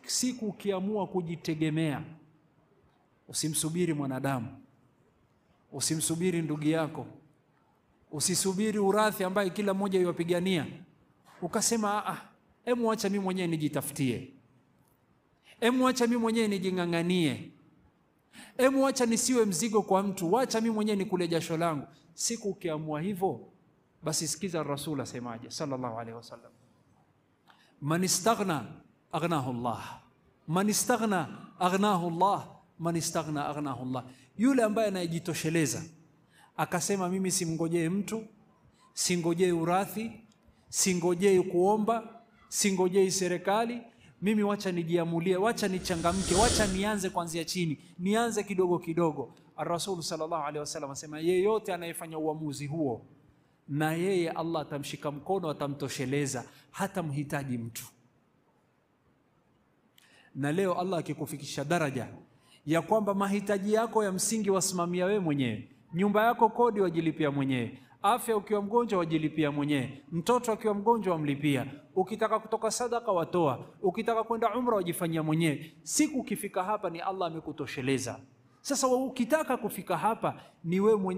Siku ukiamua kujitegemea, usimsubiri mwanadamu, usimsubiri ndugu yako, usisubiri urathi ambaye kila mmoja yupigania, ukasema hebu acha mimi mwenyewe nijitafutie, hebu acha mimi mwenyewe nijinganganie, hebu acha nisiwe mzigo kwa mtu, acha mimi mwenyewe nikule jasho langu. Siku ukiamua hivyo, basi sikiza Rasul asemaje sallallahu alaihi wasallam, man istaghna aghnahu Allah, man istaghna aghnahu Allah, man istaghna aghnahu Allah. Yule ambaye anajitosheleza akasema mimi simngojee mtu, singojee urathi, singojee kuomba, singojee serikali, mimi wacha nijiamulie, wacha nichangamke, wacha nianze kuanzia chini, nianze kidogo kidogo. Ar-Rasul sallallahu alaihi wasallam asema yeyote anayefanya uamuzi huo, na yeye Allah atamshika mkono, atamtosheleza, hata mhitaji mtu. Na leo Allah akikufikisha daraja ya kwamba mahitaji yako ya msingi wasimamia wewe mwenyewe, nyumba yako kodi wajilipia mwenyewe, afya ukiwa mgonjwa wajilipia mwenyewe, mtoto akiwa mgonjwa wamlipia, ukitaka kutoka sadaka watoa, ukitaka kwenda umra wajifanyia mwenyewe. Siku ukifika hapa ni Allah amekutosheleza. Sasa ukitaka kufika hapa ni wewe mwenyewe.